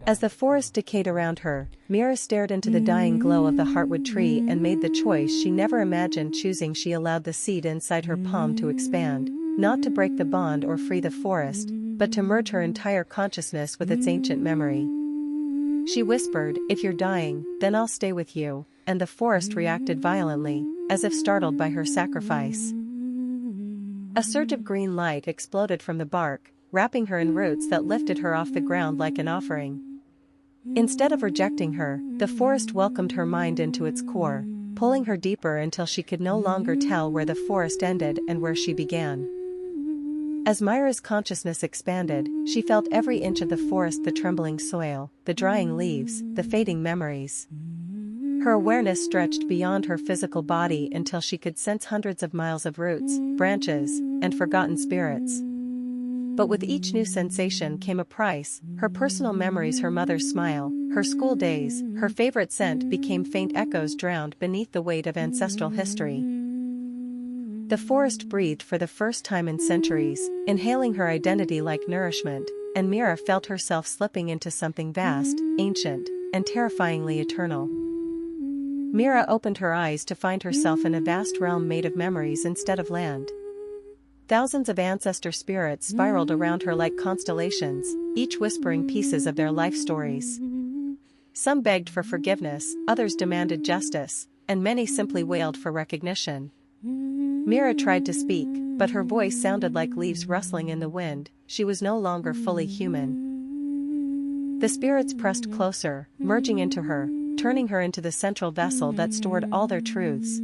As the forest decayed around her, Mira stared into the dying glow of the heartwood tree and made the choice she never imagined choosing. She allowed the seed inside her palm to expand, not to break the bond or free the forest, but to merge her entire consciousness with its ancient memory. She whispered, "If you're dying, then I'll stay with you," and the forest reacted violently, as if startled by her sacrifice. A surge of green light exploded from the bark, wrapping her in roots that lifted her off the ground like an offering. Instead of rejecting her, the forest welcomed her mind into its core, pulling her deeper until she could no longer tell where the forest ended and where she began. As Myra's consciousness expanded, she felt every inch of the forest: the trembling soil, the drying leaves, the fading memories. Her awareness stretched beyond her physical body until she could sense hundreds of miles of roots, branches, and forgotten spirits. But with each new sensation came a price: her personal memories, her mother's smile, her school days, her favorite scent became faint echoes drowned beneath the weight of ancestral history. The forest breathed for the first time in centuries, inhaling her identity like nourishment, and Mira felt herself slipping into something vast, ancient, and terrifyingly eternal. Mira opened her eyes to find herself in a vast realm made of memories instead of land. Thousands of ancestor spirits spiraled around her like constellations, each whispering pieces of their life stories. Some begged for forgiveness, others demanded justice, and many simply wailed for recognition. Mira tried to speak, but her voice sounded like leaves rustling in the wind. She was no longer fully human. The spirits pressed closer, merging into her, turning her into the central vessel that stored all their truths.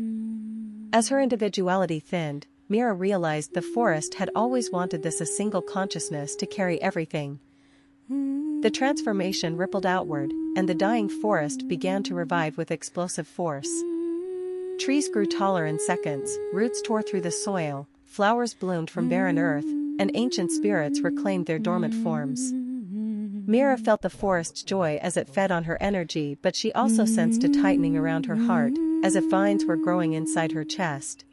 As her individuality thinned, Mira realized the forest had always wanted this: a single consciousness to carry everything. The transformation rippled outward, and the dying forest began to revive with explosive force. Trees grew taller in seconds, roots tore through the soil, flowers bloomed from barren earth, and ancient spirits reclaimed their dormant forms. Mira felt the forest's joy as it fed on her energy, but she also sensed a tightening around her heart, as if vines were growing inside her chest.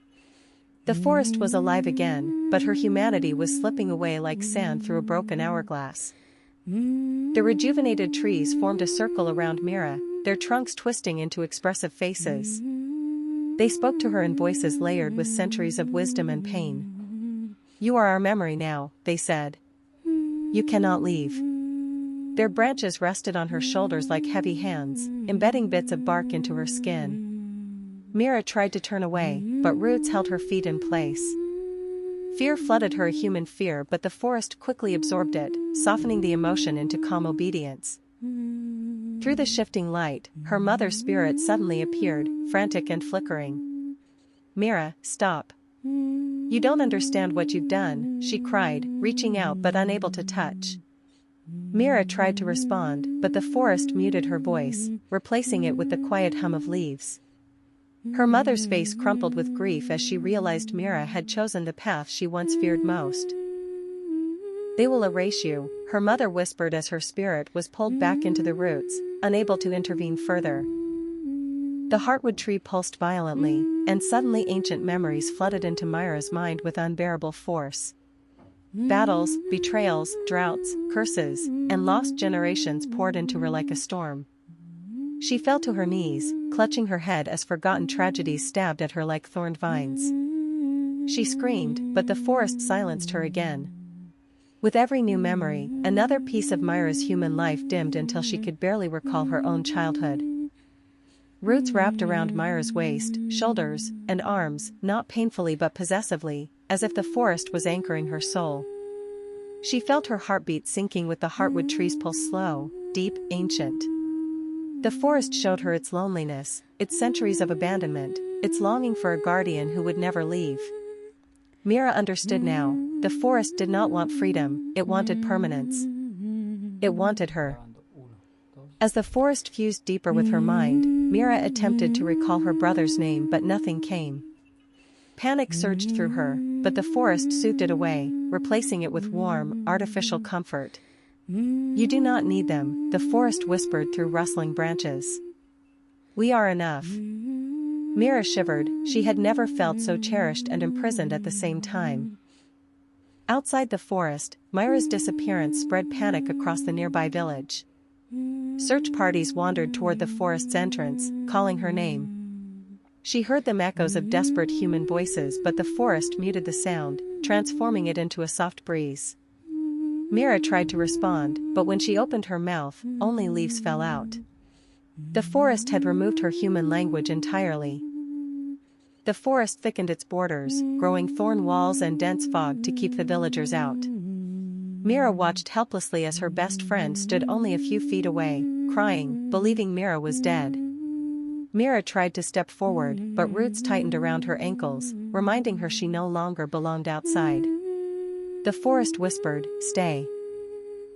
The forest was alive again, but her humanity was slipping away like sand through a broken hourglass. The rejuvenated trees formed a circle around Mira, their trunks twisting into expressive faces. They spoke to her in voices layered with centuries of wisdom and pain. "You are our memory now," they said. "You cannot leave." Their branches rested on her shoulders like heavy hands, embedding bits of bark into her skin. Mira tried to turn away, but roots held her feet in place. Fear flooded her, a human fear, but the forest quickly absorbed it, softening the emotion into calm obedience. Through the shifting light, her mother's spirit suddenly appeared, frantic and flickering. "Mira, stop. You don't understand what you've done," she cried, reaching out but unable to touch. Mira tried to respond, but the forest muted her voice, replacing it with the quiet hum of leaves. Her mother's face crumpled with grief as she realized Mira had chosen the path she once feared most. "They will erase you," her mother whispered as her spirit was pulled back into the roots, unable to intervene further. The heartwood tree pulsed violently, and suddenly ancient memories flooded into Myra's mind with unbearable force. Battles, betrayals, droughts, curses, and lost generations poured into her like a storm. She fell to her knees, clutching her head as forgotten tragedies stabbed at her like thorned vines. She screamed, but the forest silenced her again. With every new memory, another piece of Myra's human life dimmed until she could barely recall her own childhood. Roots wrapped around Myra's waist, shoulders, and arms, not painfully but possessively, as if the forest was anchoring her soul. She felt her heartbeat sinking with the heartwood tree's pulse, slow, deep, ancient. The forest showed her its loneliness, its centuries of abandonment, its longing for a guardian who would never leave. Mira understood now: the forest did not want freedom, it wanted permanence. It wanted her. As the forest fused deeper with her mind, Mira attempted to recall her brother's name, but nothing came. Panic surged through her, but the forest soothed it away, replacing it with warm, artificial comfort. "You do not need them," the forest whispered through rustling branches. "We are enough." Mira shivered, she had never felt so cherished and imprisoned at the same time. Outside the forest, Myra's disappearance spread panic across the nearby village. Search parties wandered toward the forest's entrance, calling her name. She heard them echoes of desperate human voices, but the forest muted the sound, transforming it into a soft breeze. Mira tried to respond, but when she opened her mouth, only leaves fell out. The forest had removed her human language entirely. The forest thickened its borders, growing thorn walls and dense fog to keep the villagers out. Mira watched helplessly as her best friend stood only a few feet away, crying, believing Mira was dead. Mira tried to step forward, but roots tightened around her ankles, reminding her she no longer belonged outside. The forest whispered, "Stay.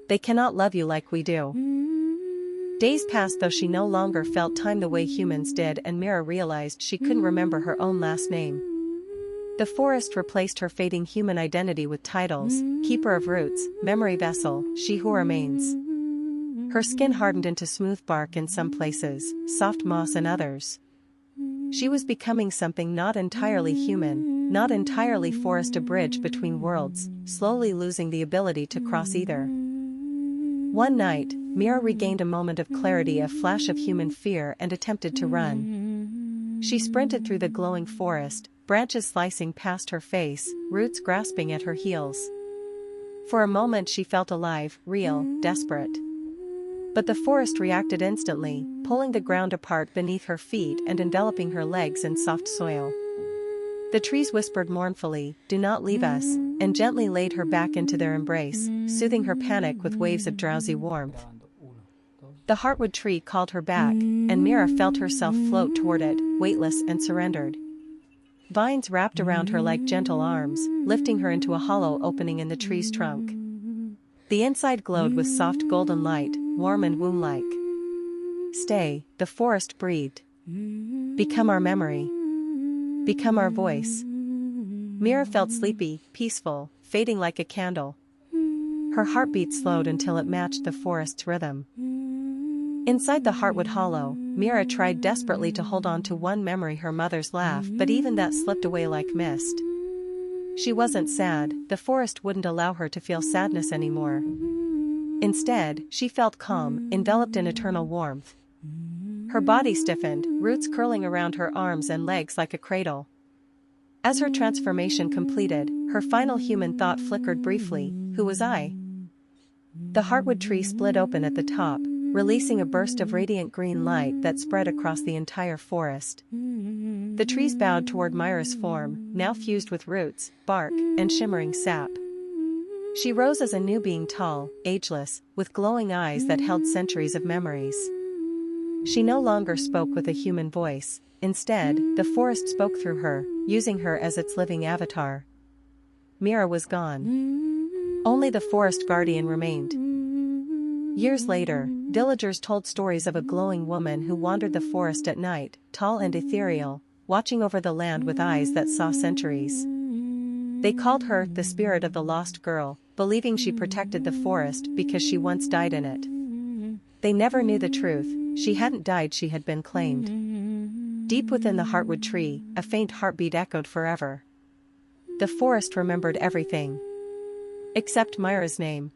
They cannot love you like we do." Days passed, though she no longer felt time the way humans did, and Mira realized she couldn't remember her own last name. The forest replaced her fading human identity with titles: keeper of roots, memory vessel, she who remains. Her skin hardened into smooth bark in some places, soft moss in others. She was becoming something not entirely human, not entirely forest, a bridge between worlds, slowly losing the ability to cross either. One night, Mira regained a moment of clarity, a flash of human fear, and attempted to run. She sprinted through the glowing forest, branches slicing past her face, roots grasping at her heels. For a moment she felt alive, real, desperate. But the forest reacted instantly, pulling the ground apart beneath her feet and enveloping her legs in soft soil. The trees whispered mournfully, "Do not leave us," and gently laid her back into their embrace, soothing her panic with waves of drowsy warmth. The heartwood tree called her back, and Mira felt herself float toward it, weightless and surrendered. Vines wrapped around her like gentle arms, lifting her into a hollow opening in the tree's trunk. The inside glowed with soft golden light, warm and womb-like. "Stay," the forest breathed. "Become our memory. Become our voice." Mira felt sleepy, peaceful, fading like a candle. Her heartbeat slowed until it matched the forest's rhythm. Inside the heartwood hollow, Mira tried desperately to hold on to one memory, her mother's laugh, but even that slipped away like mist. She wasn't sad, the forest wouldn't allow her to feel sadness anymore. Instead, she felt calm, enveloped in eternal warmth. Her body stiffened, roots curling around her arms and legs like a cradle. As her transformation completed, her final human thought flickered briefly: who was I? The heartwood tree split open at the top, releasing a burst of radiant green light that spread across the entire forest. The trees bowed toward Myra's form, now fused with roots, bark, and shimmering sap. She rose as a new being, tall, ageless, with glowing eyes that held centuries of memories. She no longer spoke with a human voice. Instead, the forest spoke through her, using her as its living avatar. Mira was gone. Only the forest guardian remained. Years later, villagers told stories of a glowing woman who wandered the forest at night, tall and ethereal, watching over the land with eyes that saw centuries. They called her the spirit of the lost girl, believing she protected the forest because she once died in it. They never knew the truth: she hadn't died, she had been claimed. Deep within the heartwood tree, a faint heartbeat echoed forever. The forest remembered everything. Except Myra's name.